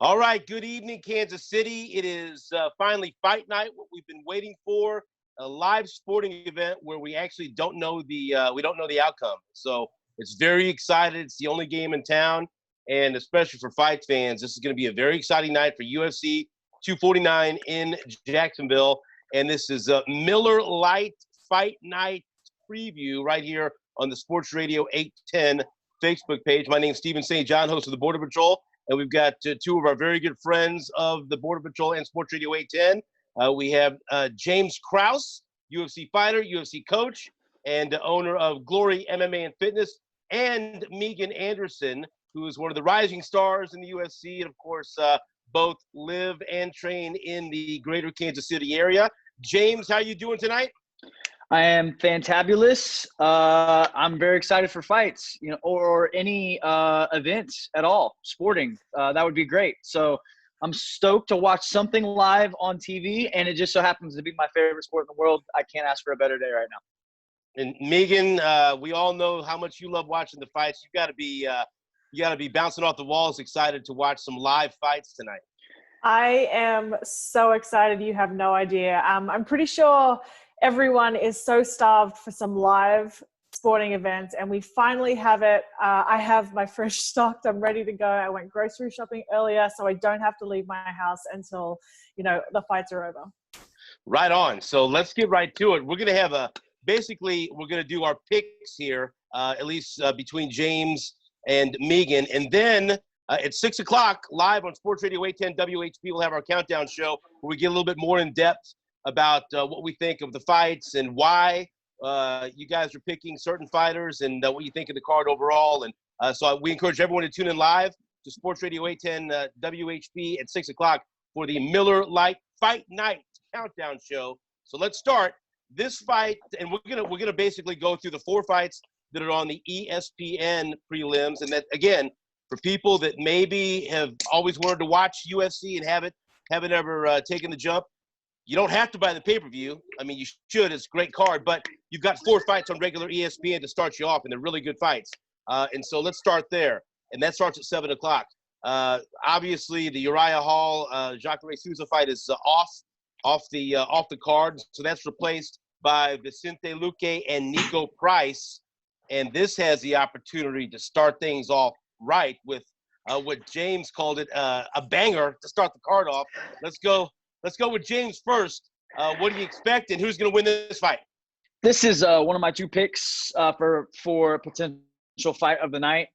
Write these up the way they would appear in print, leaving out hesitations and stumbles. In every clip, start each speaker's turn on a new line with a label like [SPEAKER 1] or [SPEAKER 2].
[SPEAKER 1] All right, good evening, Kansas City. It is finally fight night, what we've been waiting for, a live sporting event where we actually don't know the outcome. So it's very excited. It's the only game in town, and especially for fight fans, this is going to be a very exciting night for UFC 249 in Jacksonville. And this is a Miller Lite Fight Night preview right here on the Sports Radio 810 Facebook page. My name is Stephen St. John, host of the Border Patrol. And we've got two of our very good friends of the Border Patrol and Sports Radio 810. We have James Krause, UFC fighter, UFC coach, and owner of Glory MMA and Fitness, and Megan Anderson, who is one of the rising stars in the UFC, and of course, both live and train in the greater Kansas City area. James, how you doing tonight?
[SPEAKER 2] I am fantabulous. I'm very excited for fights, or any events at all, sporting. That would be great. So I'm stoked to watch something live on TV, and it just so happens to be my favorite sport in the world. I can't ask for a better day right now.
[SPEAKER 1] And Megan, we all know how much you love watching the fights. You got to be bouncing off the walls, excited to watch some live fights tonight.
[SPEAKER 3] I am so excited. You have no idea. I'm pretty sure everyone is so starved for some live sporting events, and we finally have it. I have my fridge stocked. I'm ready to go. I went grocery shopping earlier, so I don't have to leave my house until, the fights are over.
[SPEAKER 1] Right on. So let's get right to it. We're going to have we're going to do our picks here, at least between James and Megan. And then at 6 o'clock, live on Sports Radio 810 WHP, we'll have our countdown show where we get a little bit more in depth about what we think of the fights and why you guys are picking certain fighters and what you think of the card overall. And so we encourage everyone to tune in live to Sports Radio 810 WHP at 6 o'clock for the Miller Lite Fight Night countdown show. So let's start this fight, and we're gonna basically go through the four fights that are on the ESPN prelims. And that, again, for people that maybe have always wanted to watch UFC and haven't ever taken the jump, you don't have to buy the pay-per-view. I mean, you should. It's a great card. But you've got four fights on regular ESPN to start you off, and they're really good fights. And so let's start there. And that starts at 7 o'clock. Obviously, the Uriah Hall, Jacare Souza fight is off the card. So that's replaced by Vicente Luque and Nico Price. And this has the opportunity to start things off right with what James called it, a banger to start the card off. Let's go with James first. What do you expect, and who's going to win this fight?
[SPEAKER 2] This is one of my two picks for potential fight of the night.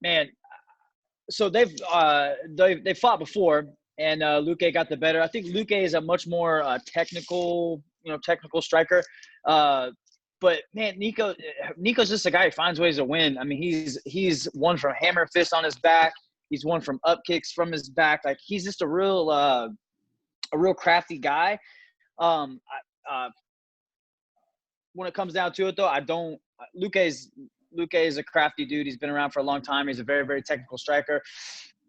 [SPEAKER 2] Man, so they've fought before, and Luque got the better. I think Luque is a much more technical striker. But man, Nico's just a guy who finds ways to win. I mean, he's won from hammer fist on his back. He's won from up kicks from his back. Like, he's just a real crafty guy. When it comes down to it, though, Luque is a crafty dude. He's been around for a long time. He's a very, very technical striker.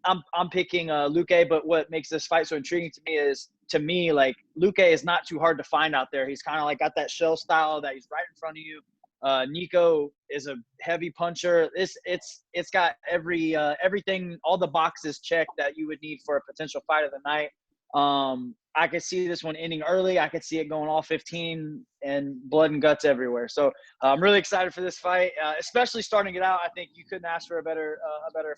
[SPEAKER 2] I'm picking Luque, but what makes this fight so intriguing to me, like, Luque is not too hard to find out there. He's kind of like got that shell style that he's right in front of you. Nico is a heavy puncher. It's got everything, all the boxes checked that you would need for a potential fight of the night. I could see this one ending early. I could see it going all 15 and blood and guts everywhere. So I'm really excited for this fight, especially starting it out. I think you couldn't ask for a better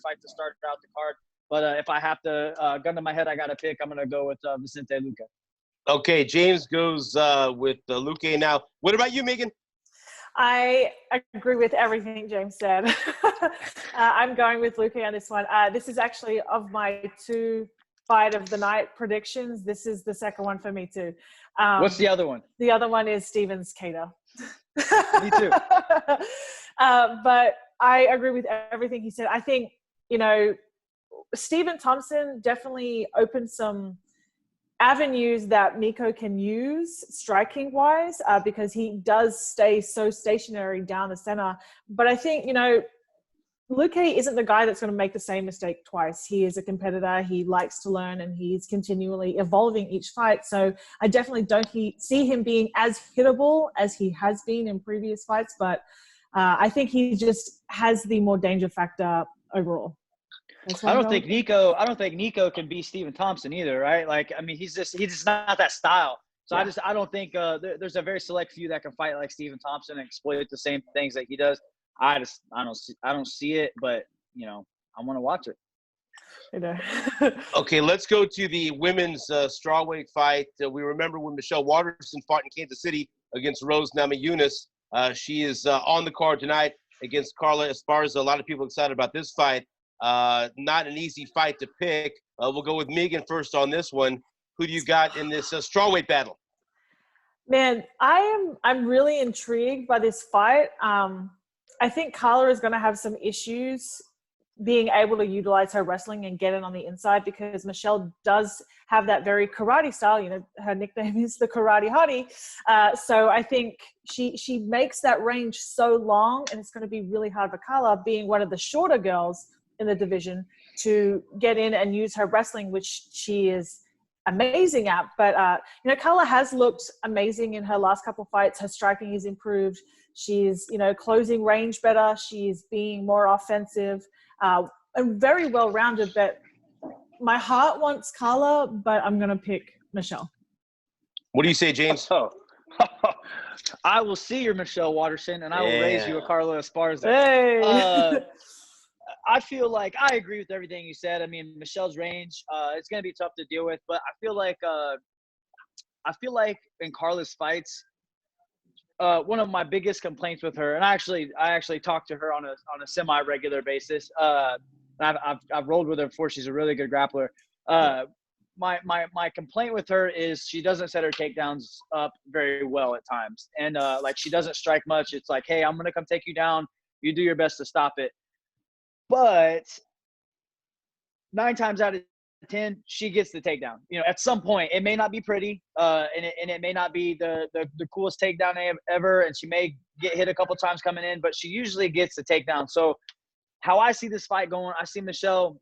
[SPEAKER 2] fight to start out the card. But if I have to gun to my head, I got to pick. I'm going to go with Vicente Luque.
[SPEAKER 1] Okay, James goes with Luque now. What about you, Megan?
[SPEAKER 3] I agree with everything James said. I'm going with Luque on this one. This is actually, of my two fight of the night predictions, this is the second one for me too.
[SPEAKER 2] What's the other one?
[SPEAKER 3] The other one is Stevens Cater.
[SPEAKER 2] Me too.
[SPEAKER 3] But I agree with everything he said. I think, Stephen Thompson definitely opened some avenues that Nico can use striking wise, because he does stay so stationary down the center. But I think, Luque isn't the guy that's going to make the same mistake twice. He is a competitor. He likes to learn, and he's continually evolving each fight. So I definitely don't see him being as hittable as he has been in previous fights. But I think he just has the more danger factor overall. That's
[SPEAKER 2] I
[SPEAKER 3] what I'm
[SPEAKER 2] don't think
[SPEAKER 3] going with.
[SPEAKER 2] Nico. I don't think Nico can be Stephen Thompson either, right? Like, I mean, he's just not that style. So
[SPEAKER 3] Yeah.
[SPEAKER 2] I don't think there's a very select few that can fight like Stephen Thompson and exploit the same things that he does. I don't see it, but I want to watch it.
[SPEAKER 3] You know.
[SPEAKER 1] Okay, let's go to the women's strawweight fight. We remember when Michelle Waterson fought in Kansas City against Rose Namajunas. She is on the card tonight against Carla Esparza. A lot of people excited about this fight. Not an easy fight to pick. We'll go with Megan first on this one. Who do you got in this strawweight battle?
[SPEAKER 3] Man, I'm really intrigued by this fight. I think Carla is going to have some issues being able to utilize her wrestling and get it on the inside, because Michelle does have that very karate style. You know, her nickname is the Karate Hottie. So I think she makes that range so long, and it's going to be really hard for Carla, being one of the shorter girls in the division, to get in and use her wrestling, which she is amazing at. But Carla has looked amazing in her last couple of fights. Her striking is improved. She's closing range better. She's being more offensive and very well rounded. But my heart wants Carla, but I'm gonna pick Michelle.
[SPEAKER 1] What do you say, James?
[SPEAKER 2] Oh, I will see your Michelle Waterson, and I will raise you a Carla Esparza.
[SPEAKER 3] Hey.
[SPEAKER 2] I feel like I agree with everything you said. I mean, Michelle's range, it's going to be tough to deal with, but I feel like in Carla's fights, one of my biggest complaints with her, and I actually talk to her on a semi-regular basis. I've rolled with her before. She's a really good grappler. My complaint with her is she doesn't set her takedowns up very well at times, and like she doesn't strike much. It's like, hey, I'm gonna come take you down. You do your best to stop it. But 9 times out of 10, she gets the takedown. At some point, it may not be pretty, and it may not be the coolest takedown ever, and she may get hit a couple times coming in, but she usually gets the takedown. So how I see this fight going, I see Michelle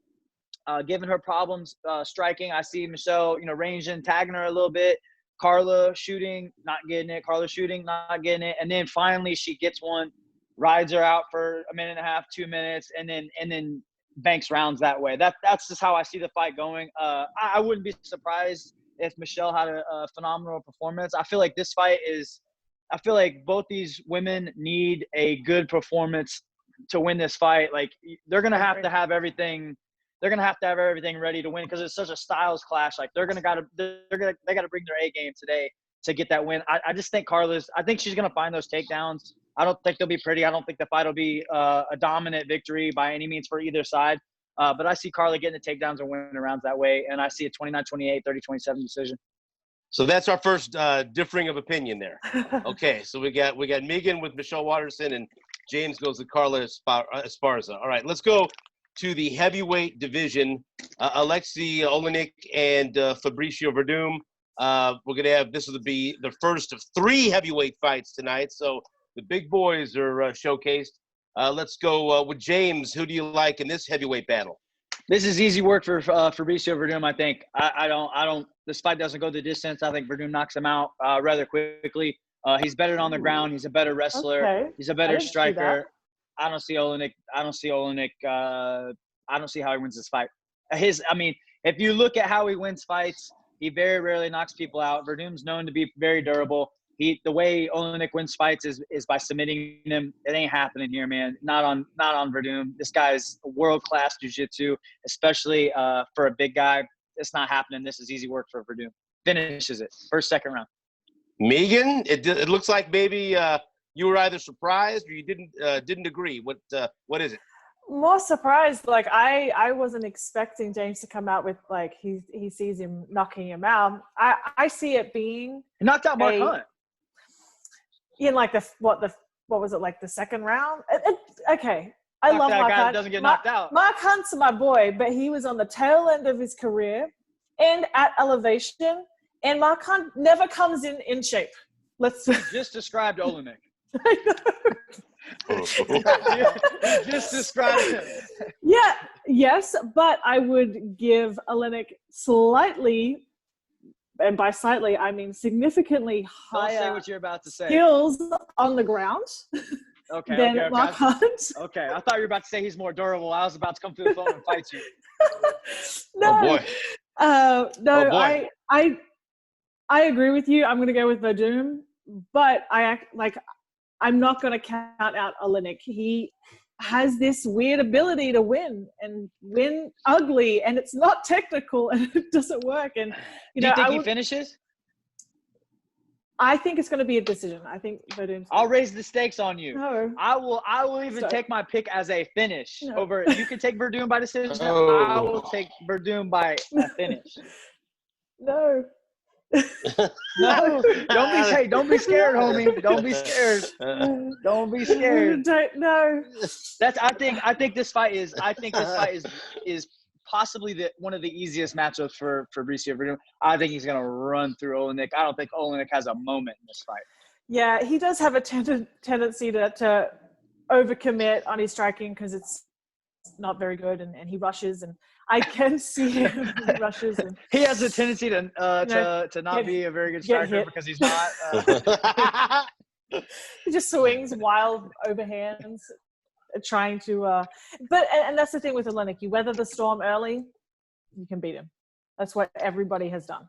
[SPEAKER 2] giving her problems striking. I see Michelle, ranging, tagging her a little bit. Carla shooting, not getting it. Carla shooting, not getting it. And then finally she gets one, rides her out for a minute and a half, 2 minutes, and then banks rounds that way. That's just how I see the fight going. I wouldn't be surprised if Michelle had a phenomenal performance. I feel like both these women need a good performance to win this fight. Like, they're gonna have to have everything. They're gonna have to have everything ready to win, because it's such a styles clash. Like, they gotta bring their A game today to get that win. I just think I think she's gonna find those takedowns. I don't think they'll be pretty. I don't think the fight will be a dominant victory by any means for either side. But I see Carla getting the takedowns and winning rounds that way, and I see a 29-28, 30-27 decision.
[SPEAKER 1] So that's our first differing of opinion there. Okay, so we got Megan with Michelle Waterson, and James goes with Carla Esparza. All right, let's go to the heavyweight division. Alexei Olenek and Fabricio Verdum. We're going to have, this will be the first of 3 heavyweight fights tonight, so the big boys are showcased. Let's go with James. Who do you like in this heavyweight battle?
[SPEAKER 2] This is easy work for Fabricio Verdum, I think. I don't. This fight doesn't go the distance. I think Verdum knocks him out rather quickly. He's better on the ground. He's a better wrestler.
[SPEAKER 3] Okay.
[SPEAKER 2] He's a better striker. I don't see Olenek. I don't see how he wins this fight. If you look at how he wins fights, he very rarely knocks people out. Verdum's known to be very durable. The way Olenek wins fights is by submitting him. It ain't happening here, man. Not on Verdum. This guy's world-class jiu-jitsu, especially for a big guy. It's not happening. This is easy work for Verdum. Finishes it. First, second round.
[SPEAKER 1] Megan, it looks like maybe you were either surprised or you didn't agree. What is it?
[SPEAKER 3] More surprised. Like, I wasn't expecting James to come out with, like, he sees him knocking him out. I see it being
[SPEAKER 2] He knocked out Mark Hunt.
[SPEAKER 3] In like what was it, like the second round? Okay, I love
[SPEAKER 2] that
[SPEAKER 3] Mark
[SPEAKER 2] guy
[SPEAKER 3] Hunt.
[SPEAKER 2] Doesn't get knocked out.
[SPEAKER 3] Mark Hunt's my boy, but he was on the tail end of his career and at elevation, and Mark Hunt never comes in shape.
[SPEAKER 2] You just described Olenek. Just described him.
[SPEAKER 3] Yeah, yes, but I would give Olenek slightly, and by slightly I mean significantly higher,
[SPEAKER 2] Don't say what you're about to say.
[SPEAKER 3] skills on the ground.
[SPEAKER 2] Okay.
[SPEAKER 3] than
[SPEAKER 2] Okay.
[SPEAKER 3] Mark Hunt.
[SPEAKER 2] Okay. I thought you were about to say he's more durable. I was about to come through the phone and fight you.
[SPEAKER 3] No,
[SPEAKER 1] Oh boy.
[SPEAKER 3] no,
[SPEAKER 1] Oh boy.
[SPEAKER 3] I agree with you. I'm going to go with Verdum, but I'm not going to count out Olenek. He has this weird ability to win and win ugly, and it's not technical, and it doesn't work. And
[SPEAKER 2] Do you think he finishes?
[SPEAKER 3] I think it's going to be a decision. I think Verdum's.
[SPEAKER 2] I'll raise the stakes on you.
[SPEAKER 3] No.
[SPEAKER 2] I will even take my pick as a finish over. You can take Verdum by decision.
[SPEAKER 1] Oh.
[SPEAKER 2] I will take Verdum by a finish.
[SPEAKER 3] No.
[SPEAKER 2] No, don't be scared, homie. Don't be scared. Don't be scared.
[SPEAKER 3] No.
[SPEAKER 2] I think this fight is possibly one of the easiest matchups for Fabricio Verdum. I think he's gonna run through Olenek. I don't think Olenek has a moment in this fight.
[SPEAKER 3] Yeah, he does have a tendency to overcommit on his striking because it's not very good, and he rushes, and I can see him rushes. And,
[SPEAKER 2] he has a tendency to not be a very good striker because he's not.
[SPEAKER 3] He just swings wild overhands, trying to. But that's the thing with Olenek. You weather the storm early, you can beat him. That's what everybody has done.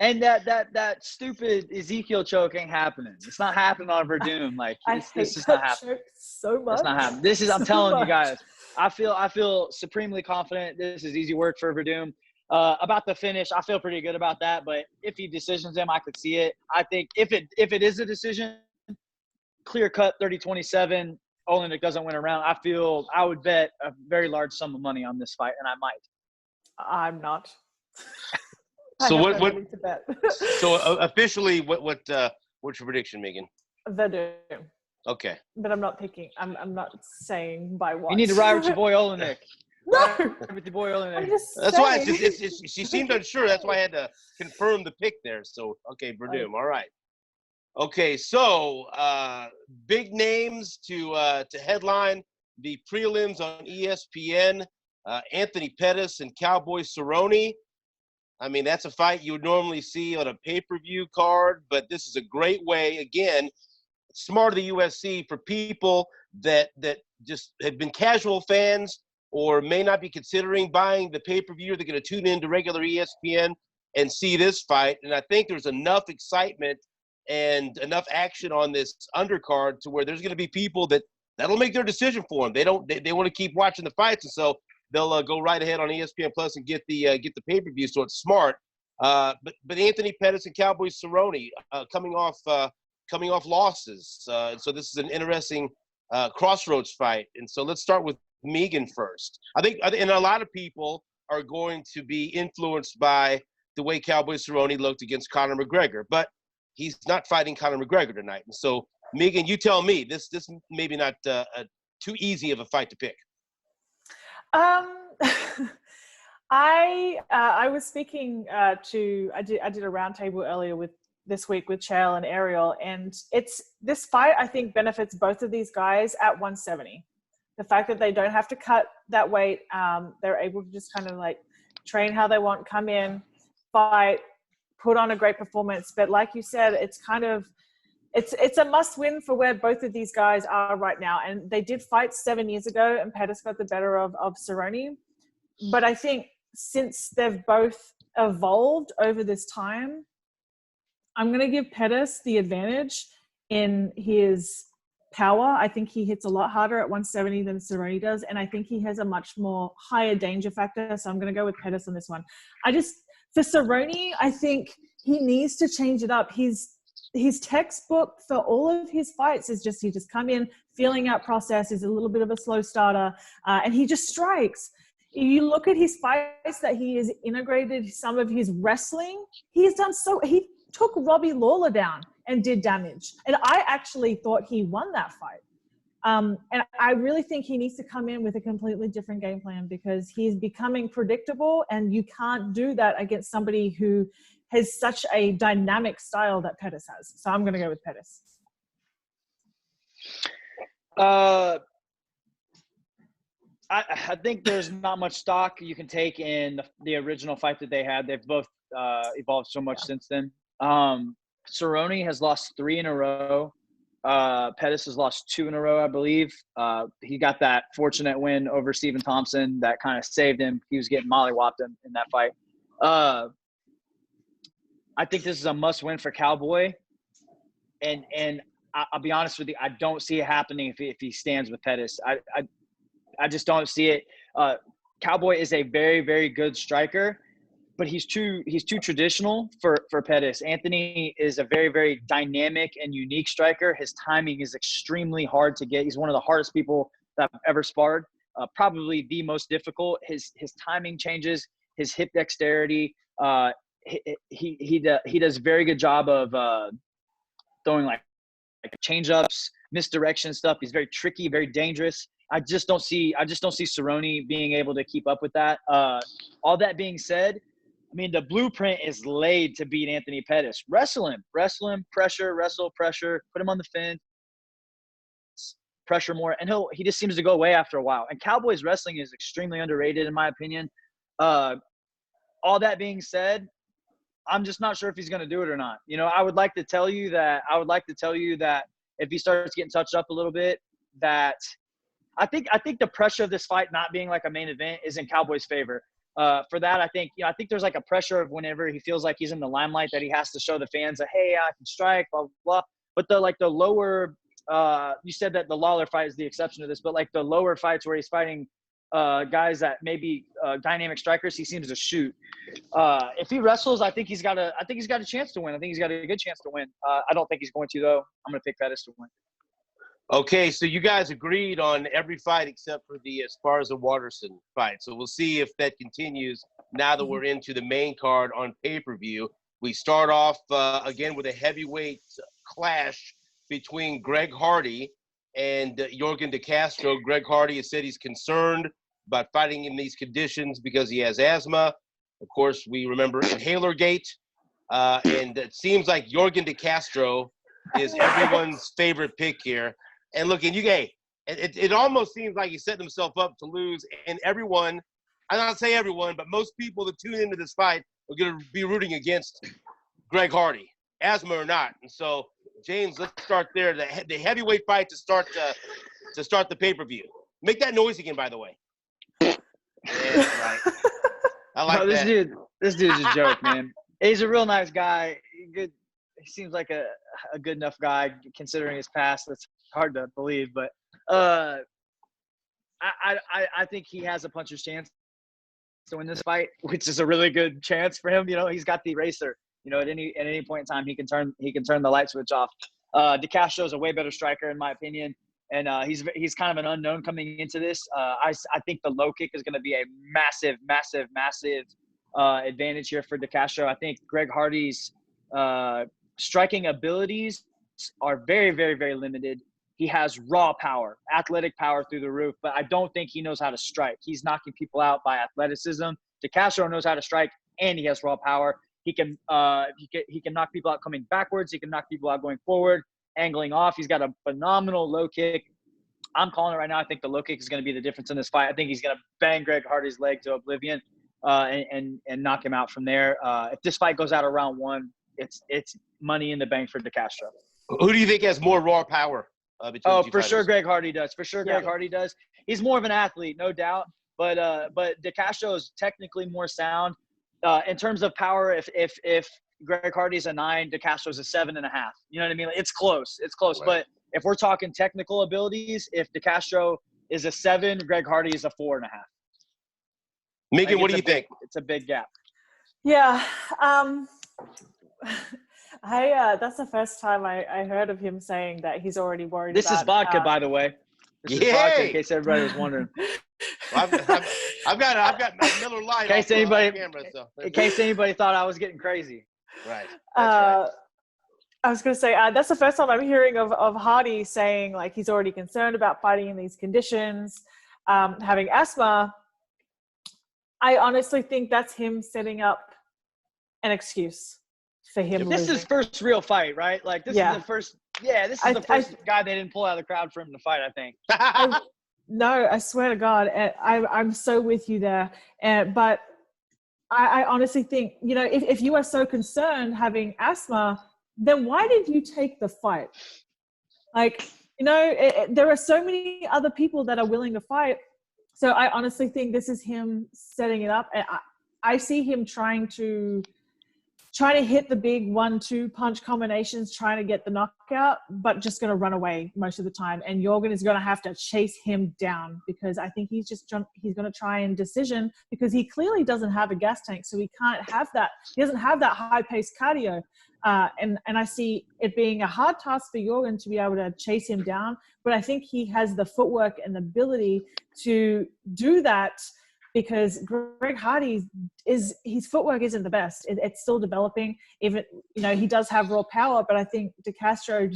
[SPEAKER 2] And that stupid Ezekiel choke ain't happening. It's not happening on Verdum. Like this is not happening.
[SPEAKER 3] So much.
[SPEAKER 2] It's not happening. I'm telling you guys. I feel supremely confident. This is easy work for Verdum. About the finish, I feel pretty good about that. But if he decisions him, I could see it. I think if it is a decision, clear cut 30-27, Olenek doesn't win a round. I would bet a very large sum of money on this fight, and I might.
[SPEAKER 3] I'm not.
[SPEAKER 1] So so officially, what's your prediction, Megan?
[SPEAKER 3] Verdum.
[SPEAKER 1] Okay.
[SPEAKER 3] But I'm not picking. I'm not saying by what.
[SPEAKER 2] You need to ride with your boy Olenek.
[SPEAKER 3] No.
[SPEAKER 2] Ride with your boy Olenek.
[SPEAKER 1] That's why she seemed unsure. That's why I had to confirm the pick there. So okay, Verdum. All right. Okay, so big names to headline the prelims on ESPN. Anthony Pettis and Cowboy Cerrone. I mean, that's a fight you would normally see on a pay-per-view card, but this is a great way, again, smart of the UFC for people that just have been casual fans or may not be considering buying the pay-per-view. They're going to tune into regular ESPN and see this fight. And I think there's enough excitement and enough action on this undercard to where there's going to be people that'll make their decision for them. They want to keep watching the fights, and so they'll go right ahead on ESPN Plus and get the pay-per-view. So it's smart. But Anthony Pettis and Cowboy Cerrone coming off losses. So this is an interesting crossroads fight. And so let's start with Megan first. I think and a lot of people are going to be influenced by the way Cowboy Cerrone looked against Conor McGregor, but he's not fighting Conor McGregor tonight. And so Megan, you tell me, this maybe not too easy of a fight to pick.
[SPEAKER 3] I was speaking I did a roundtable earlier this week with Chael and Ariel, and this fight I think benefits both of these guys at 170. The fact that they don't have to cut that weight, they're able to just kind of like train how they want, come in, fight, put on a great performance. But like you said, it's a must-win for where both of these guys are right now. And they did fight 7 years ago, and Pettis got the better of Cerrone. But I think since they've both evolved over this time, I'm going to give Pettis the advantage in his power. I think he hits a lot harder at 170 than Cerrone does, and I think he has a much more higher danger factor. So I'm going to go with Pettis on this one. For Cerrone, I think he needs to change it up. His textbook for all of his fights is he just come in, feeling out process, is a little bit of a slow starter, and he just strikes. You look at his fights that he has integrated some of his wrestling. He took Robbie Lawler down and did damage. And I actually thought he won that fight. And I really think he needs to come in with a completely different game plan because he's becoming predictable, and you can't do that against somebody who has such a dynamic style that Pettis has. So I'm going to go with Pettis.
[SPEAKER 2] I think there's not much stock you can take in the original fight that they had. They've both evolved so much since then. Cerrone has lost 3 in a row Pettis has lost 2 in a row, I believe. He got that fortunate win over Stephen Thompson that kind of saved him. He was getting mollywopped in that fight. I think this is a must-win for Cowboy. And I'll be honest with you, I don't see it happening if he stands with Pettis. I just don't see it. Cowboy is a very, very good striker, but he's too traditional for Pettis. Anthony is a very, very dynamic and unique striker. His timing is extremely hard to get. He's one of the hardest people that I've ever sparred. Probably the most difficult. His timing changes, his hip dexterity. He does a very good job of throwing like change-ups, misdirection stuff. He's very tricky, very dangerous. I just don't see Cerrone being able to keep up with that. All that being said, I mean, the blueprint is laid to beat Anthony Pettis. Wrestle him, pressure, put him on the fence, pressure more, and he just seems to go away after a while. And Cowboys wrestling is extremely underrated, in my opinion. All that being said, I'm just not sure if he's going to do it or not. You know, I would like to tell you that if he starts getting touched up a little bit, that I think the pressure of this fight not being like a main event is in Cowboys' favor. For that, I think there's like a pressure of whenever he feels like he's in the limelight that he has to show the fans that, hey, I can strike, blah, blah, blah. But the lower, you said that the Lawler fight is the exception to this, but like the lower fights where he's fighting guys that maybe dynamic strikers, he seems to shoot. If he wrestles, I think he's got a chance to win. I think he's got a good chance to win. I don't think he's going to, though. I'm going to pick Pettis to win.
[SPEAKER 1] Okay, so you guys agreed on every fight except for the Esparza Waterson fight. So we'll see if that continues now that we're into the main card on pay-per-view. We start off again with a heavyweight clash between Greg Hardy and Yorgan De Castro. Greg Hardy has said he's concerned about fighting in these conditions because he has asthma. Of course, we remember Inhalergate. And it seems like Yorgan De Castro is everyone's favorite pick here. And look, and it almost seems like he's setting himself up to lose. And everyone, I'm not saying everyone, but most people that tune into this fight are going to be rooting against Greg Hardy, asthma or not. And so, James, let's start there. The heavyweight fight to start the pay-per-view. Make that noise again, by the way. Yeah, right. I like that.
[SPEAKER 2] This dude's a joke, man. He's a real nice guy. Good. He seems like a good enough guy considering his past. That's hard to believe, but I think he has a puncher's chance to win this fight, which is a really good chance for him. You know, he's got the eraser. You know, at any point in time, he can turn the light switch off. De Castro is a way better striker, in my opinion, and he's kind of an unknown coming into this. I think the low kick is going to be a massive advantage here for De Castro. I think Greg Hardy's striking abilities are very, very, very limited. He has raw power, athletic power through the roof, but I don't think he knows how to strike. He's knocking people out by athleticism. De Castro knows how to strike, and he has raw power. He can knock people out coming backwards. He can knock people out going forward, angling off. He's got a phenomenal low kick. I'm calling it right now. I think the low kick is going to be the difference in this fight. I think he's going to bang Greg Hardy's leg to oblivion and knock him out from there. If this fight goes out of round one, it's money in the bank for De Castro.
[SPEAKER 1] Who do you think has more raw power?
[SPEAKER 2] For sure, Greg Hardy does. Greg Hardy does. He's more of an athlete, no doubt. But De Castro is technically more sound. In terms of power, if Greg Hardy's a 9, De Castro's a 7.5. You know what I mean? It's close. Right. But if we're talking technical abilities, if De Castro is a 7, Greg Hardy is a 4.5.
[SPEAKER 1] Megan, what do you think?
[SPEAKER 2] It's a big gap.
[SPEAKER 3] Yeah. That's the first time I heard of him saying that he's already worried
[SPEAKER 2] This
[SPEAKER 3] about,
[SPEAKER 2] is vodka, by the way. This is vodka, in case everybody was wondering.
[SPEAKER 1] Well, I've got my Miller Lite
[SPEAKER 2] in
[SPEAKER 1] in
[SPEAKER 2] case anybody thought I was getting crazy.
[SPEAKER 1] Right. That's right.
[SPEAKER 3] I was going to say, that's the first time I'm hearing of Hardy saying like he's already concerned about fighting in these conditions, having asthma. I honestly think that's him setting up an excuse for him.
[SPEAKER 2] This is his first real fight, right? Like this is the first. Yeah, this is the first guy they didn't pull out of the crowd for him to fight, I think.
[SPEAKER 3] No, I swear to God, I'm so with you there. But I honestly think, you know, if you are so concerned having asthma, then why did you take the fight? Like, there are so many other people that are willing to fight. So I honestly think this is him setting it up. And I see him trying to hit the big 1-2 punch combinations, trying to get the knockout, but just going to run away most of the time. And Jorgen is going to have to chase him down, because I think he's going to try and decision, because he clearly doesn't have a gas tank. So he can't have that. He doesn't have that high paced cardio. And I see it being a hard task for Jorgen to be able to chase him down. But I think he has the footwork and the ability to do that, because Greg Hardy his footwork isn't the best. It's still developing. Even, he does have raw power, but I think De Castro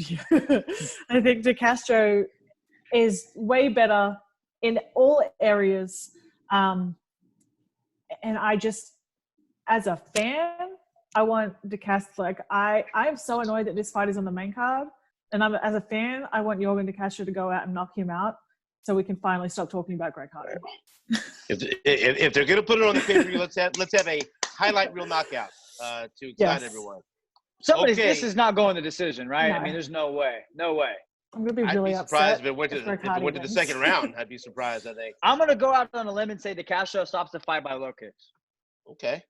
[SPEAKER 3] is way better in all areas. And I just, as a fan, I want De Castro. Like, I am so annoyed that this fight is on the main card. And as a fan, I want Jorgen De Castro to go out and knock him out, so we can finally stop talking about Greg Hardy.
[SPEAKER 1] If they're going to put it on the pay-per-view, let's have a highlight reel knockout to excite everyone.
[SPEAKER 2] This is not going to decision, right? No. I mean, there's no way. No way.
[SPEAKER 3] I'm going to be really upset.
[SPEAKER 1] I'd be surprised if it went to the second round. I'd be surprised, I think.
[SPEAKER 2] I'm going to go out on a limb and say De Castro stops the fight by low kicks.
[SPEAKER 1] Okay.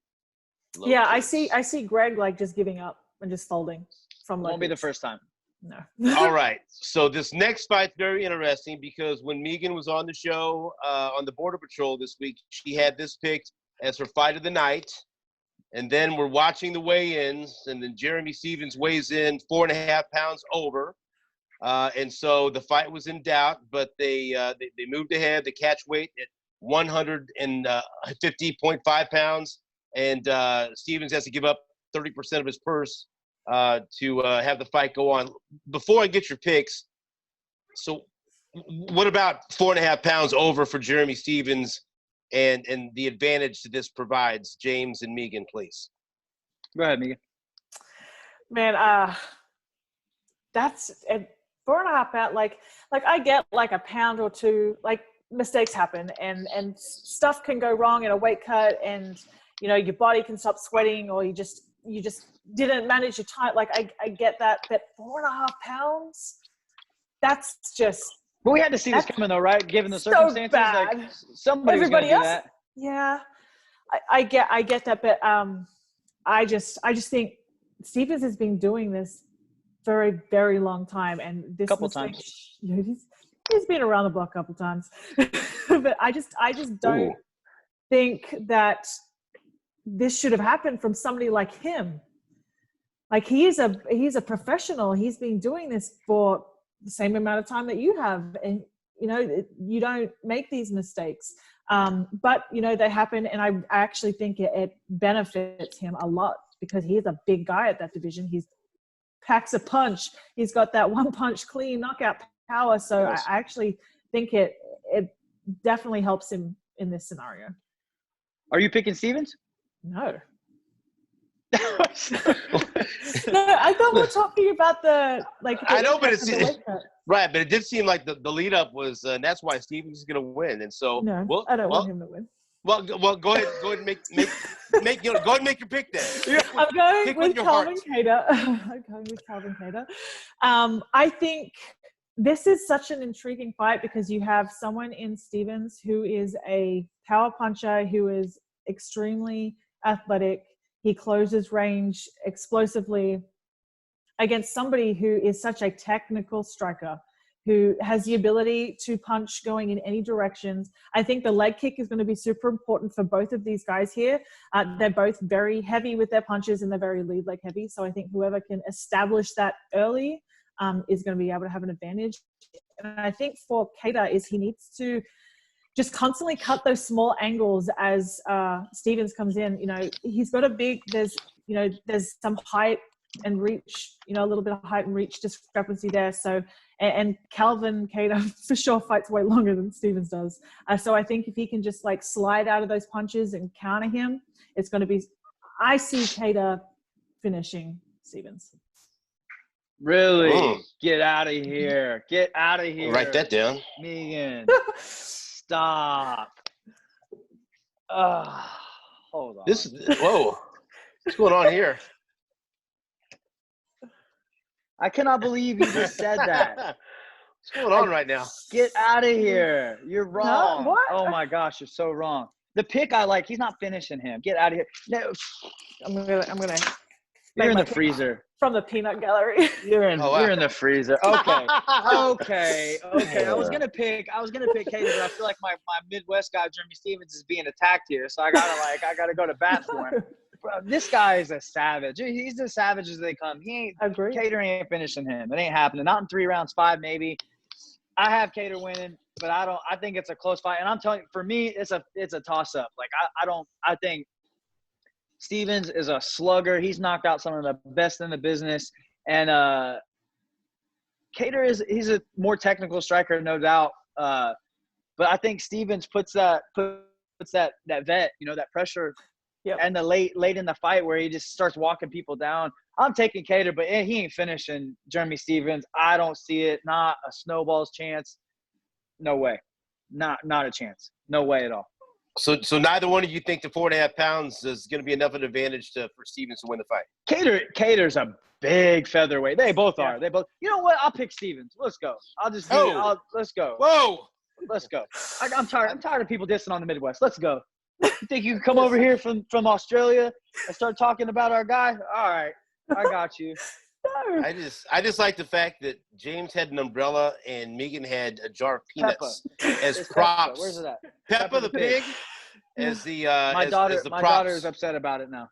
[SPEAKER 3] Kicks. I see Greg like just giving up and just folding from low kicks.
[SPEAKER 2] Won't be the first time.
[SPEAKER 3] No.
[SPEAKER 1] All right. So this next fight's very interesting, because when Megan was on the show on the Border Patrol this week, she had this picked as her fight of the night. And then we're watching the weigh-ins, and then Jeremy Stephens weighs in 4.5 pounds over. And so the fight was in doubt, but they moved ahead. The catch weight at 150.5 pounds, and Stephens has to give up 30% of his purse to have the fight go on. Before I get your picks, so what about 4.5 pounds over for Jeremy Stephens and the advantage that this provides? James and Megan, please.
[SPEAKER 2] Go ahead, Megan.
[SPEAKER 3] Man, that's at 4.5 pounds. Like I get like a pound or two. Like, mistakes happen, and stuff can go wrong in a weight cut, and your body can stop sweating, or you just didn't manage your time. Like, I get that, but 4.5 pounds, that's just.
[SPEAKER 2] But we had to see this coming, though, right? Given the circumstances,
[SPEAKER 3] so bad.
[SPEAKER 2] Like somebody
[SPEAKER 3] Everybody else,
[SPEAKER 2] do that.
[SPEAKER 3] Yeah, I get that, but I just think Stephens has been doing this for a very long time, and this
[SPEAKER 2] couple times.
[SPEAKER 3] He's been around the block a couple times, but I just don't think that this should have happened from somebody like him. Like, he's a professional. He's been doing this for the same amount of time that you have, and you don't make these mistakes. But they happen, and I actually think it benefits him a lot, because he's a big guy at that division. He packs a punch. He's got that one punch clean knockout power. So I actually think it definitely helps him in this scenario.
[SPEAKER 2] Are you picking Stephens?
[SPEAKER 3] No. No, I thought we were talking about
[SPEAKER 1] I know, but it's right. But it did seem like the lead up was, and that's why Stephens is going to win. And so,
[SPEAKER 3] I don't want him to win.
[SPEAKER 1] Well, go ahead and make go ahead and make your pick then.
[SPEAKER 3] I'm going with Calvin Kattar. I'm going with Calvin Kattar. I think this is such an intriguing fight, because you have someone in Stephens who is a power puncher, who is extremely athletic. He closes range explosively, against somebody who is such a technical striker, who has the ability to punch going in any directions. I think the leg kick is going to be super important for both of these guys here. They're both very heavy with their punches, and they're very lead leg heavy. So I think whoever can establish that early is going to be able to have an advantage. And I think for Kattar is he needs to just constantly cut those small angles as Stephens comes in. He's got there's some height and reach, a little bit of height and reach discrepancy there. So, and Calvin Kattar for sure fights way longer than Stephens does. So I think if he can just like slide out of those punches and counter him, it's going to be, I see Kattar finishing Stephens.
[SPEAKER 2] Really? Oh. Get out of here. Get out of here.
[SPEAKER 1] Write that down.
[SPEAKER 2] Megan. Stop. Hold on.
[SPEAKER 1] Whoa. What's going on here?
[SPEAKER 2] I cannot believe you just said that.
[SPEAKER 1] What's going on right now?
[SPEAKER 2] Get out of here. You're wrong.
[SPEAKER 3] what?
[SPEAKER 2] Oh my gosh, you're so wrong. The pick I like, he's not finishing him. Get out of here. No,
[SPEAKER 3] I'm gonna
[SPEAKER 2] you're in
[SPEAKER 3] my
[SPEAKER 2] the freezer.
[SPEAKER 3] from the peanut gallery.
[SPEAKER 2] You're in the freezer. Okay. Okay. I was
[SPEAKER 1] Yeah.
[SPEAKER 2] gonna pick Cater, but I feel like my Midwest guy, Jeremy Stevens, is being attacked here. So I gotta go to bat for him. Bro, this guy is a savage. He's as savage as they come.
[SPEAKER 3] Agree.
[SPEAKER 2] Cater ain't finishing him. It ain't happening. Not in 3 rounds, 5 maybe. I have Cater winning, but I think it's a close fight. And I'm telling you, for me, it's a toss up. Like I think Stevens is a slugger. He's knocked out some of the best in the business. And Cater he's a more technical striker, no doubt. But I think Stevens puts that vet, that pressure.
[SPEAKER 3] Yep.
[SPEAKER 2] And the late in the fight where he just starts walking people down. I'm taking Cater, but he ain't finishing Jeremy Stevens. I don't see it. Not a snowball's chance. No way. Not a chance. No way at all.
[SPEAKER 1] So neither one of you think the 4.5 pounds is going to be enough of an advantage for Stevens to win the fight?
[SPEAKER 2] Cater's a big featherweight. They both are. They both. You know what? I'll pick Stevens. Let's go. I'll just do it. Let's go.
[SPEAKER 1] Whoa.
[SPEAKER 2] Let's go. I'm tired. I'm tired of people dissing on the Midwest. Let's go. You think you can come over here from Australia and start talking about our guy? All right, I got you.
[SPEAKER 1] I just like the fact that James had an umbrella and Megan had a jar of peanuts as
[SPEAKER 2] It's
[SPEAKER 1] props.
[SPEAKER 2] Peppa. Where's it at?
[SPEAKER 1] Peppa the pig as the
[SPEAKER 2] My
[SPEAKER 1] as
[SPEAKER 2] daughter.
[SPEAKER 1] the
[SPEAKER 2] My
[SPEAKER 1] props.
[SPEAKER 2] daughter is upset about it now.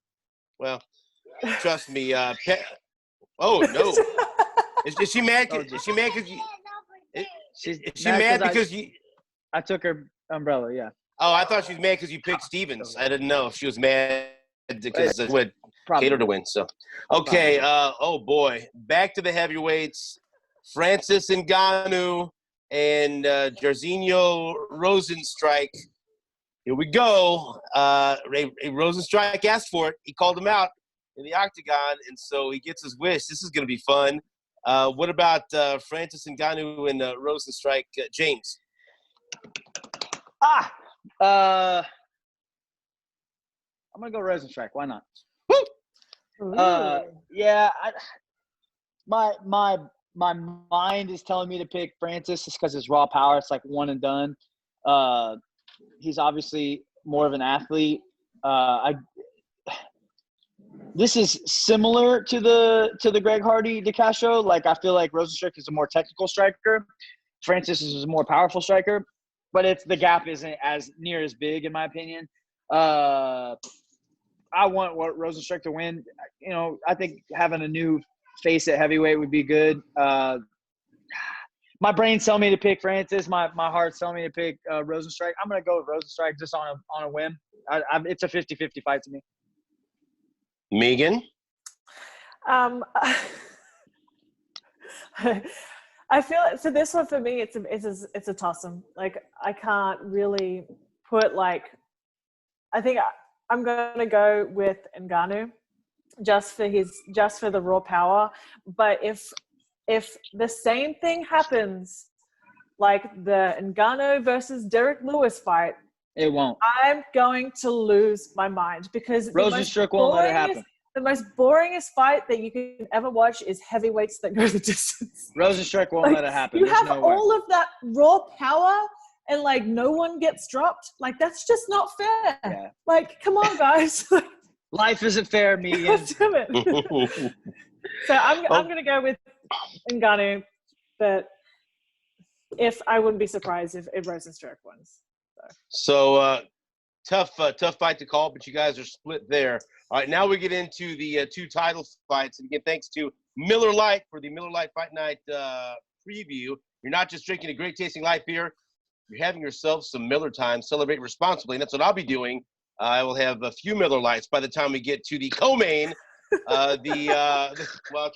[SPEAKER 1] Well, trust me. Oh no, is she mad? Is she mad because you?
[SPEAKER 2] She's
[SPEAKER 1] Is she mad because you?
[SPEAKER 2] I took her umbrella. Yeah.
[SPEAKER 1] Oh, I thought she was mad because you picked Stevens. I didn't know if she was mad because it would
[SPEAKER 2] Probably.
[SPEAKER 1] Cater to win. So, okay. Oh boy, back to the heavyweights. Francis Ngannou and Jairzinho Rosenstrike. Here we go. Ray Rosenstrike asked for it. He called him out in the octagon, and so he gets his wish. This is going to be fun. What about Francis Ngannou and Rosenstrike? James?
[SPEAKER 2] I'm gonna go Rosenstrike. Why not? Yeah. My mind is telling me to pick Francis just because it's raw power. It's like one and done. He's obviously more of an athlete. This is similar to the Greg Hardy DeCastro. Like I feel like Rosenstrike is a more technical striker. Francis is a more powerful striker, but the gap isn't as near as big in my opinion. I want Rosenstrike to win. I think having a new face at heavyweight would be good. My brain's telling me to pick Francis. My heart's telling me to pick Rosenstrike. I'm gonna go with Rosenstrike just on a whim. It's a 50-50 fight to me.
[SPEAKER 1] Megan?
[SPEAKER 3] I feel so. This one for me, it's a toss-em. Like I can't really put I think I'm gonna go with Ngannou just for the raw power. But if the same thing happens, like the Ngannou versus Derek Lewis fight,
[SPEAKER 2] it won't.
[SPEAKER 3] I'm going to lose my mind because
[SPEAKER 2] Rosenstrike won't let it happen.
[SPEAKER 3] The most boringest fight that you can ever watch is heavyweights that go the distance.
[SPEAKER 2] Rosenstrike won't let it happen.
[SPEAKER 3] You
[SPEAKER 2] There's
[SPEAKER 3] have
[SPEAKER 2] no way.
[SPEAKER 3] all of that raw power and no one gets dropped. That's just not fair.
[SPEAKER 2] Yeah.
[SPEAKER 3] Come on, guys.
[SPEAKER 2] Life isn't fair, Megan.
[SPEAKER 3] Damn it. So I'm going to go with Ngannou, but I wouldn't be surprised if Rosenstrike wins.
[SPEAKER 1] So tough fight to call, but you guys are split there. All right, now we get into the 2 title fights. And again, thanks to Miller Lite for the Miller Lite Fight Night preview. You're not just drinking a great tasting light beer, you're having yourself some Miller time. Celebrate responsibly, and that's what I'll be doing. I will have a few Miller Lights by the time we get to the co-main. Well,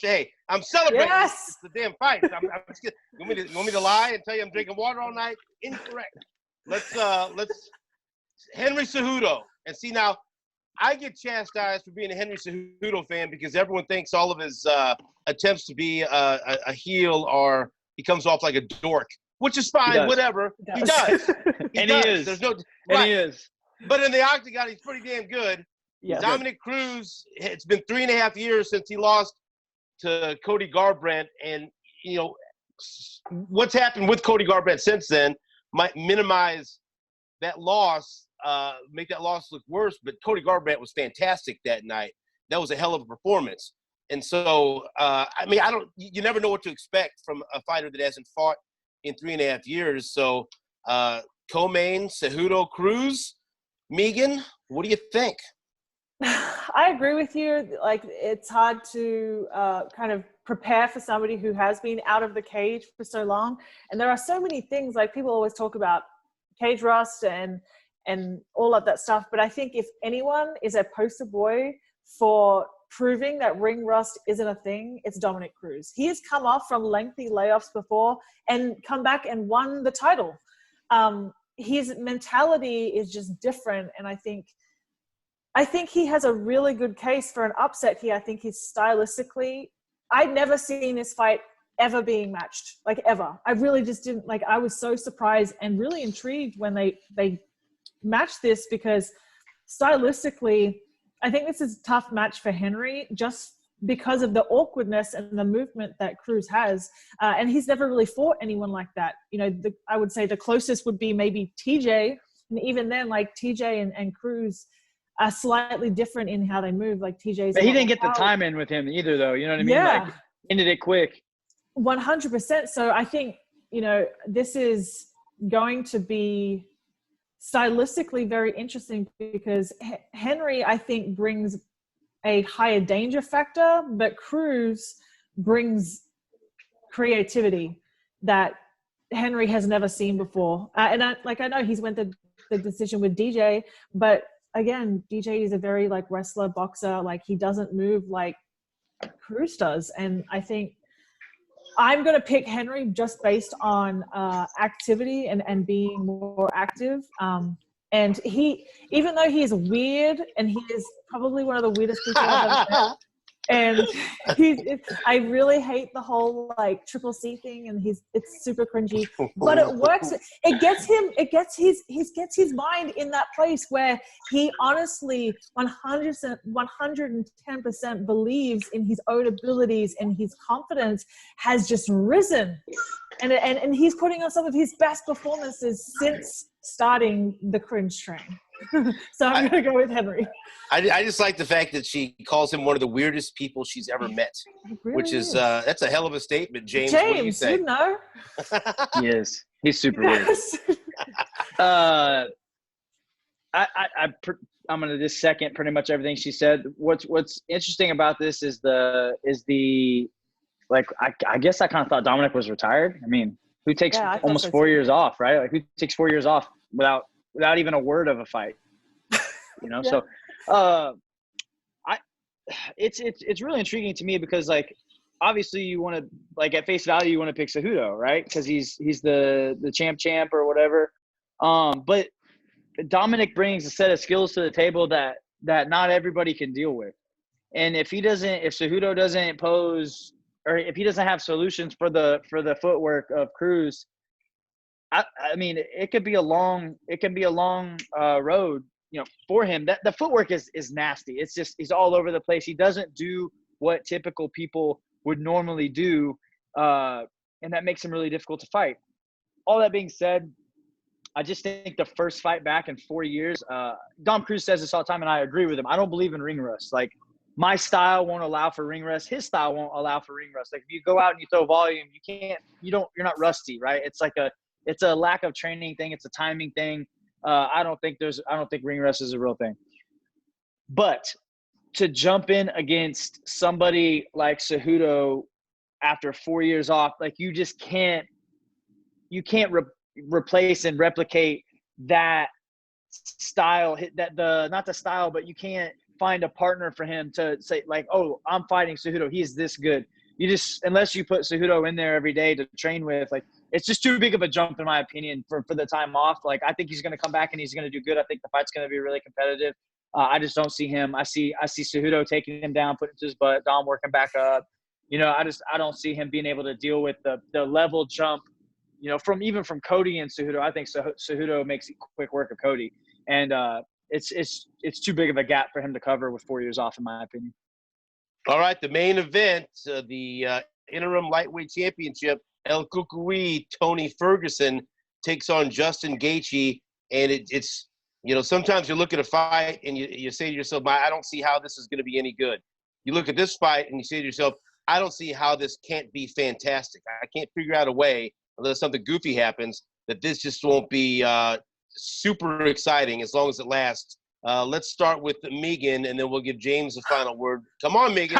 [SPEAKER 1] hey, I'm celebrating.
[SPEAKER 3] Yes.
[SPEAKER 1] It's the damn fight. I'm just kidding. You want me to lie and tell you I'm drinking water all night? Incorrect. Let's Henry Cejudo. And see, now I get chastised for being a Henry Cejudo fan because everyone thinks all of his attempts to be a heel he comes off like a dork, which is fine. Whatever. He does. He is. There's no.
[SPEAKER 2] And he is.
[SPEAKER 1] But in the octagon, he's pretty damn good.
[SPEAKER 3] Yeah.
[SPEAKER 1] Dominic Cruz. It's been 3.5 years since he lost to Cody Garbrandt, and what's happened with Cody Garbrandt since then might minimize that loss, make that loss look worse. But Cody Garbrandt was fantastic that night. That was a hell of a performance. And so, you never know what to expect from a fighter that hasn't fought in 3.5 years. So, Co-Main, Cejudo, Krause, Megan, what do you think?
[SPEAKER 3] I agree with you. Like, it's hard to kind of prepare for somebody who has been out of the cage for so long. And there are so many things, like people always talk about cage rust and all of that stuff. But I think if anyone is a poster boy for proving that ring rust isn't a thing, it's Dominic Cruz. He has come off from lengthy layoffs before and come back and won the title. His mentality is just different. And I think he has a really good case for an upset here. I think he's stylistically, I'd never seen this fight ever being matched, like ever. I really just didn't, like, I was so surprised and really intrigued when they matched this, because stylistically, I think this is a tough match for Henry just because of the awkwardness and the movement that Cruz has. And he's never really fought anyone like that. I would say the closest would be maybe TJ. And even then, like, TJ and Cruz are slightly different in how they move. Like, TJ's.
[SPEAKER 2] But he didn't get the time in with him either, though. You know what I mean?
[SPEAKER 3] Yeah.
[SPEAKER 2] Like, ended it quick.
[SPEAKER 3] 100%. So I think, this is going to be stylistically very interesting, because Henry, I think, brings a higher danger factor, but Cruz brings creativity that Henry has never seen before. I know he's went the decision with DJ, but again, DJ is a very, like, wrestler, boxer. Like, he doesn't move like Cruz does. And I think I'm going to pick Henry just based on activity and being more active. And he, even though he is weird, and he is probably one of the weirdest people I've ever met, and I really hate the whole, like, triple C thing, and it's super cringy, but it works. It gets his mind in that place where he honestly 110% believes in his own abilities, and his confidence has just risen, and he's putting on some of his best performances since starting the cringe train. So I'm going to go with Henry.
[SPEAKER 1] I just like the fact that she calls him one of the weirdest people she's ever met,
[SPEAKER 3] really
[SPEAKER 1] which is that's a hell of a statement. James, what do you say?
[SPEAKER 3] You know.
[SPEAKER 2] He is. He's super weird. I'm going to just second pretty much everything she said. What's interesting about this is the like, I guess I kind of thought Dominic was retired. I mean, who takes almost 4 years off, right? Like, who takes 4 years off without even a word of a fight? Yeah. So it's really intriguing to me, because, like, obviously you want to, like, at face value, you want to pick Cejudo, right? Because he's the champ or whatever. But Dominic brings a set of skills to the table that not everybody can deal with. And if Cejudo doesn't pose, or if he doesn't have solutions for the footwork of Cruz, I mean, it could be a long road, for him. That the footwork is nasty. It's just, he's all over the place. He doesn't do what typical people would normally do, and that makes him really difficult to fight. All that being said, I just think the first fight back in 4 years, Dom Cruz says this all the time, and I agree with him. I don't believe in ring rust. Like, my style won't allow for ring rust. His style won't allow for ring rust. Like, if you go out and you throw volume, you're not rusty, right? It's a lack of training thing. It's a timing thing. I don't think ring rust is a real thing. But to jump in against somebody like Cejudo after 4 years off, like, you just can't replace and replicate that style, not the style, but you can't find a partner for him to say, like, oh, I'm fighting Cejudo, he's this good. You just, unless you put Cejudo in there every day to train with, like, it's just too big of a jump, in my opinion, for the time off. Like, I think he's going to come back and he's going to do good. I think the fight's going to be really competitive. I just don't see him. I see Cejudo taking him down, putting him to his butt, Dom working back up. I don't see him being able to deal with the level jump, from Cody and Cejudo. I think Cejudo makes quick work of Cody. And it's too big of a gap for him to cover with 4 years off, in my opinion.
[SPEAKER 1] All right, the main event, the interim lightweight championship, El Kukui, Tony Ferguson takes on Justin Gaethje, and it's sometimes you look at a fight and you say to yourself, I don't see how this is going to be any good. You look at this fight and you say to yourself, I don't see how this can't be fantastic. I can't figure out a way, unless something goofy happens, that this just won't be super exciting as long as it lasts. Let's start with Megan, and then we'll give James the final word. Come on, Megan.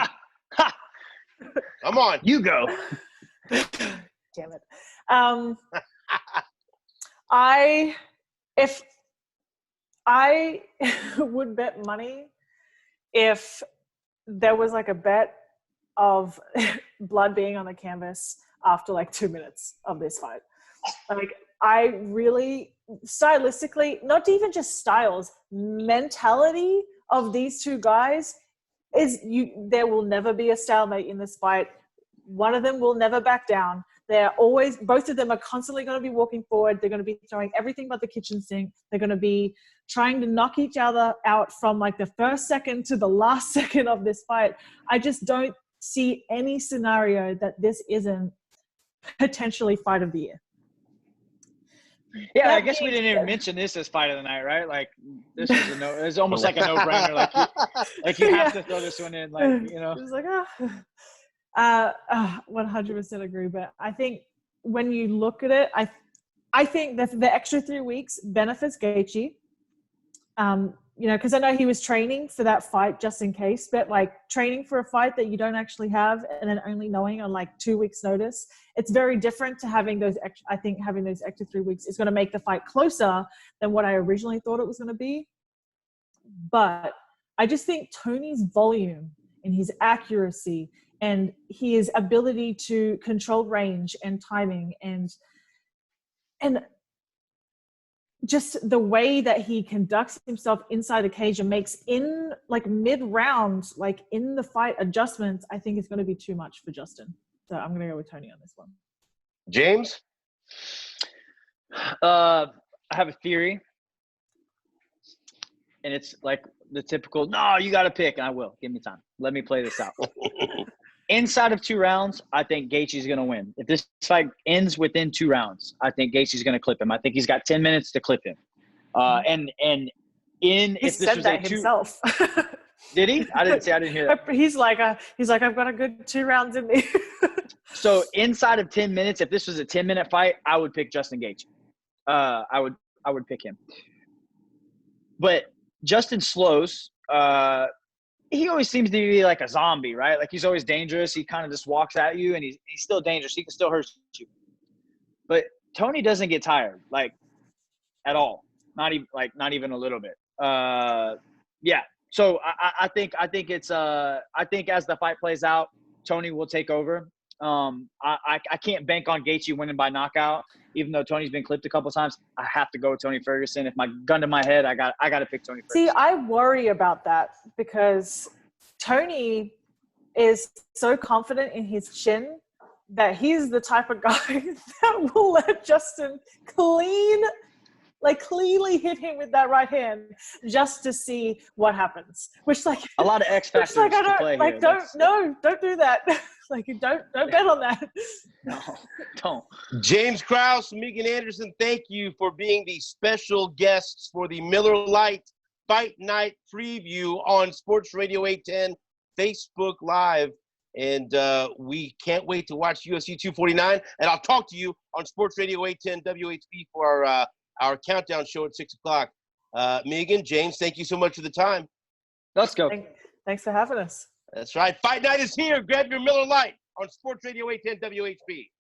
[SPEAKER 1] Come on.
[SPEAKER 2] You go.
[SPEAKER 3] Damn it. If I would bet money if there was like a bet of blood being on the canvas after like 2 minutes of this fight. Like, I really, stylistically, not even just styles, mentality of these two guys is there will never be a stalemate in this fight. One of them will never back down. Both of them are constantly going to be walking forward. They're going to be throwing everything but the kitchen sink. They're going to be trying to knock each other out from like the first second to the last second of this fight. I just don't see any scenario that this isn't potentially fight of the year.
[SPEAKER 2] Yeah, I guess we didn't even mention this as fight of the night, right? Like, this was it's almost like a no-brainer. Like you have to throw this one in,
[SPEAKER 3] It was like, 100% agree. But I think when you look at it, I think that the extra 3 weeks benefits Gaethje. Because I know he was training for that fight just in case, but like training for a fight that you don't actually have and then only knowing on like 2 weeks notice, it's very different to having those having those extra 3 weeks is going to make the fight closer than what I originally thought it was going to be. But I just think Tony's volume and his accuracy and his ability to control range and timing and just the way that he conducts himself inside the cage and makes in like mid-round, like in the fight adjustments, I think it's going to be too much for Justin. So I'm going to go with Tony on this one.
[SPEAKER 1] James?
[SPEAKER 2] I have a theory. And it's like the typical, no, you got to pick. And I will. Give me time. Let me play this out. Inside of 2 rounds, I think Gaethje's going to win. If this fight ends within 2 rounds, I think Gaethje's going to clip him. I think he's got 10 minutes to clip him.
[SPEAKER 3] He said that himself.
[SPEAKER 2] Did he? I didn't hear that.
[SPEAKER 3] He's like, I've got a good 2 rounds in me.
[SPEAKER 2] So inside of 10 minutes, if this was a 10-minute fight, I would pick Justin Gaethje. I would pick him. But Justin slows. He always seems to be like a zombie, right? Like, he's always dangerous. He kind of just walks at you, and he's still dangerous. He can still hurt you. But Tony doesn't get tired, like, at all. Not even a little bit. Yeah. So I think it's I think as the fight plays out, Tony will take over. I can't bank on Gaethje winning by knockout, even though Tony's been clipped a couple times. I have to go with Tony Ferguson. If my gun to my head, I got to pick Tony Ferguson.
[SPEAKER 3] See, I worry about that because Tony is so confident in his chin that he's the type of guy that will let Justin cleanly hit him with that right hand just to see what happens. Which, like,
[SPEAKER 2] a lot of X factors to play here.
[SPEAKER 3] Don't do that. Like, don't bet on that.
[SPEAKER 2] No, don't.
[SPEAKER 1] James Krause, Megan Anderson, thank you for being the special guests for the Miller Lite Fight Night preview on Sports Radio 810 Facebook Live. And we can't wait to watch UFC 249. And I'll talk to you on Sports Radio 810 WHB for our countdown show at 6 o'clock. Megan, James, thank you so much for the time.
[SPEAKER 2] Let's go.
[SPEAKER 3] Thanks for having us.
[SPEAKER 1] That's right. Fight Night is here. Grab your Miller Lite on Sports Radio 810 WHB.